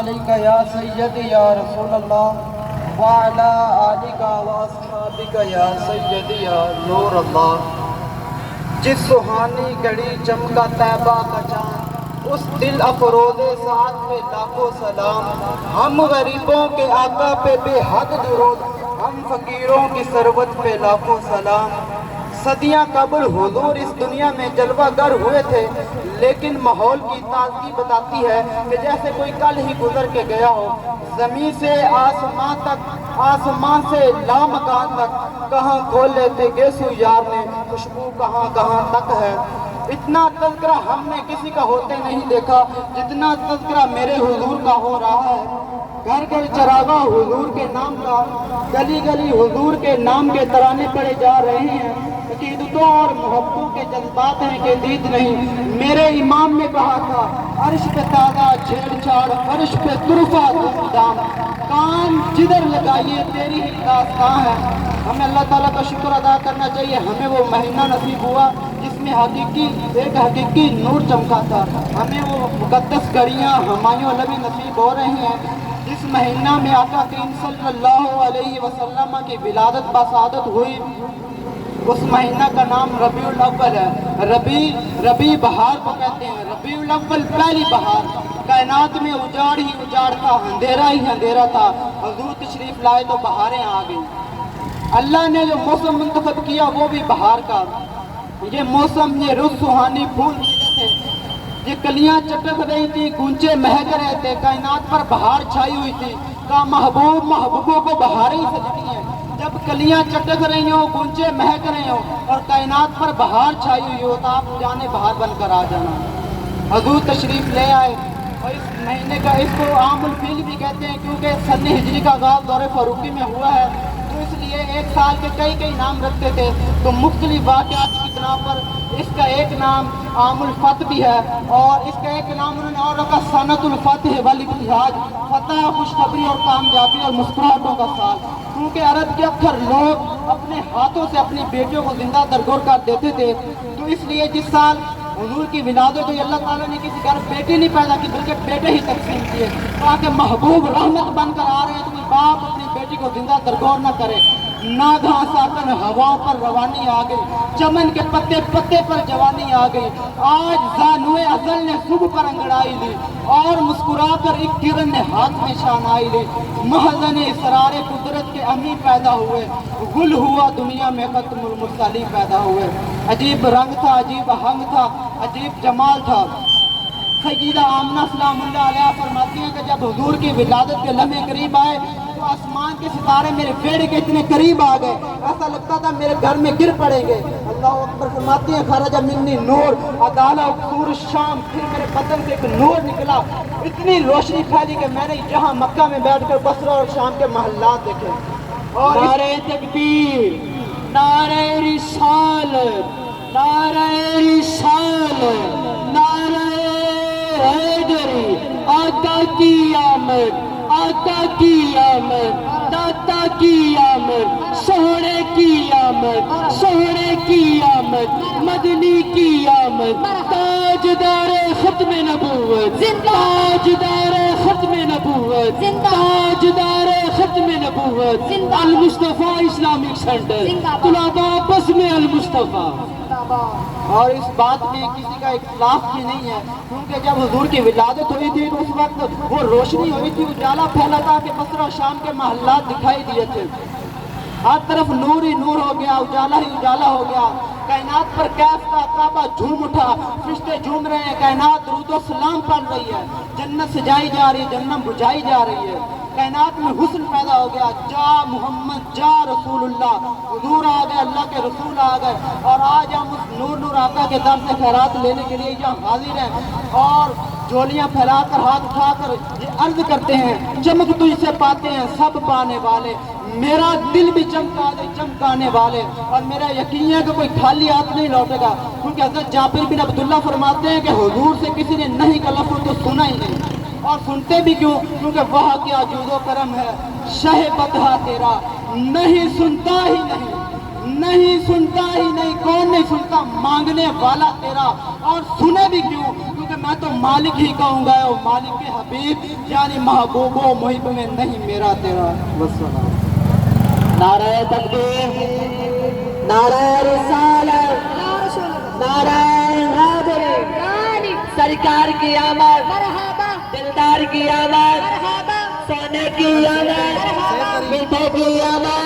علیکہ یا سیدی یا رسول اللہ وعلا آلکہ واصحابکہ یا سیدی یا نور اللہ۔ جس سہانی گھڑی چمکا طیبہ کا چاند، اس دل افروز سعادت پہ لاکھوں سلام۔ ہم غریبوں کے آقا پہ بے حد درود، ہم فقیروں کی ثروت پہ لاکھوں سلام۔ صدیاں قبل حضور اس دنیا میں جلوہ گر ہوئے تھے، لیکن ماحول کی تازگی بتاتی ہے کہ جیسے کوئی کل ہی گزر کے گیا ہو۔ زمین سے آسمان تک، آسمان سے لامکان تک، کہاں کھول لیتے گیسو یار نے، خوشبو کہاں کہاں تک ہے۔ اتنا تذکرہ ہم نے کسی کا ہوتے نہیں دیکھا جتنا تذکرہ میرے حضور کا ہو رہا ہے۔ گھر گھر چراغاں حضور کے نام کا، گلی گلی حضور کے نام کے ترانے پڑے جا رہے ہیں۔ عقیدتوں اور محبتوں کے جذبات ہیں کہ دید نہیں۔ میرے امام نے کہا تھا، عرش پہ تازہ چھیڑ چھاڑ، فرش پہ طرفہ دھوم دھام، کان جدھر لگائیے تیری ہی داستان ہے۔ ہمیں اللہ تعالیٰ کا شکر ادا کرنا چاہیے، ہمیں وہ مہینہ نصیب ہوا جس میں ایک حقیقی نور چمکا تھا۔ ہمیں وہ مقدس گھڑیاں ہمایوں نبی نصیب ہو رہی ہیں جس مہینہ میں آقا کریم صلی اللہ علیہ وسلم کی ولادت بسعادت ہوئی۔ اس مہینہ کا نام ربیع الاول ہے۔ ربیع بہار کو کہتے ہیں۔ ربیع الاول پہلی بہار، کائنات میں اجاڑ ہی اجاڑ تھا، اندھیرا ہی اندھیرا تھا، حضور تشریف لائے تو بہاریں آ گئیں۔ اللہ نے جو موسم منتخب کیا وہ بھی بہار کا۔ یہ موسم، یہ رخ سہانی پھول تھے، یہ کلیاں چٹک رہی تھی، گونچے مہک رہے تھے، کائنات پر بہار چھائی ہوئی تھی۔ کہا محبوب محبوبوں کو بہاریں ہی سجتی ہیں۔ جب کلیاں چٹک رہی ہوں، گونچے مہک رہے ہوں اور کائنات پر بہار چھائی ہوئی ہو تو آپ جانے بہار بن کر آ جانا۔ حضور تشریف لے آئے اور اس مہینے کا، اس کو عام الفیل بھی کہتے ہیں کیونکہ سن ہجری کا آغاز دور فاروقی میں ہوا ہے، تو اس لیے ایک سال کے کئی نام رکھتے تھے۔ تو مختلف واقعات کی بنا پر اس کا ایک نام عام الفتح بھی ہے اور اس کا ایک نام انہوں نے اور رکھا سنۃ الفتح والابتہاج، فتح، خوشخبری اور کامیابی اور مسکراہٹوں کا سال۔ کیونکہ عرب کے اکثر لوگ اپنے ہاتھوں سے اپنی بیٹیوں کو زندہ درگور کر دیتے تھے، تو اس لیے جس سال حضور کی ولادت ہوئی اللہ تعالیٰ نے کسی گھر بیٹی نہیں پیدا کی بلکہ بیٹے ہی تقسیم کیے، تاکہ محبوب رحمت بن کر آ رہے ہیں تو کوئی باپ اپنی بیٹی کو زندہ درگور نہ کرے۔ ناگہاں ساکن ہواؤں پر روانی آ گئی، چمن کے پتے پتے پر جوانی آ گئی۔ آج زانوئے ازل نے صبح پر انگڑائی لی اور مسکرا کر ایک کرن نے ہاتھ میں شانائی لی۔ محزن اسرار قدرت کے امی پیدا ہوئے، گل ہوا دنیا میں ختم المرسلین پیدا ہوئے۔ عجیب رنگ تھا، عجیب آہنگ تھا، عجیب جمال تھا۔ سیدہ آمنہ سلام اللہ علیہ فرماتی ہیں کہ جب حضور کی ولادت کے لمحے قریب آئے تو آسمان کے ستارے میرے بیڑے کے اتنے قریب آ گئے، ایسا لگتا تھا میرے گھر میں گر پڑیں گے۔ اللہ اکبر فرماتی ہیں خرج منی نور عدالہ اکسور الشام، پھر میرے بدن سے ایک نور نکلا، اتنی روشنی پھیلی کہ میں نے جہاں مکہ میں بیٹھ کر بصرہ اور شام کے محلات دیکھے۔ اور نعرہ تکبیر، نعرہ رسالت، نعرہ رسالت، نعرہ حیدری، آقا کی آمد، آقا کی آمد، داتا کی آمد، سونے کی آمد، سونے کی آمد، مدنی کی آمد، تاجدار ختم نبوت، تاجدار ختم نبوت، تاجدار ختم نبوت، المصطفیٰ اسلامک سینٹر، طلباء بزم المصطفیٰ۔ اور اس بات میں کسی کا اختلاف بھی نہیں ہے کیونکہ جب حضور کی ولادت ہوئی تھی تو اس وقت وہ روشنی ہوئی تھی، اجالا پھیلا تھا کہ بصرہ و شام کے محلات دکھائی دیے تھے، ہر طرف نور ہی نور ہو گیا، اجالا ہی اجالا ہو گیا۔ کائنات پر کیف کا کعبہ جھوم اٹھا، فرشتے جھوم رہے ہیں، کائنات درود و سلام پڑھ رہی ہے، جنت سجائی جا رہی ہے، جہنم بجھائی جا رہی ہے، کائنات میں حسن پیدا ہو گیا۔ جا محمد، جا رسول اللہ، حضور آ گئے، اللہ کے رسول آ گئے، اور آج ہم اس نور آقا کے در سے خیرات لینے کے لیے یہاں حاضر ہیں اور جولیاں پھیلا کر ہاتھ اٹھا کر یہ عرض کرتے ہیں، چمک تجھ سے پاتے ہیں سب پانے والے، میرا دل بھی چمکا دے چمکانے والے، اور میرا یقین ہے کہ کوئی خالی ہاتھ نہیں لوٹے گا، کیونکہ حضرت جابر بن عبداللہ فرماتے ہیں کہ حضور سے کسی نے نہیں کا لفظ تو سنا ہی نہیں، اور سنتے بھی کیوں؟ کیونکہ وہ کیا جود و کرم ہے شہ بدہا تیرا، نہیں سنتا ہی نہیں، نہیں سنتا ہی نہیں، کون نہیں سنتا؟ مانگنے والا تیرا، اور سنے بھی کیوں؟ کیونکہ میں میں تو مالک ہی کہوں گا، او مالک کے حبیب یعنی محبوب و محب میں نہیں میرا تیرا وسلام۔ نعرہ تکبیر، نعرہ رسالت، نعرہ حیدری، سرکار کی آمد، دلدار کی آمد، سونے کی آمد، میٹھے کی آمد،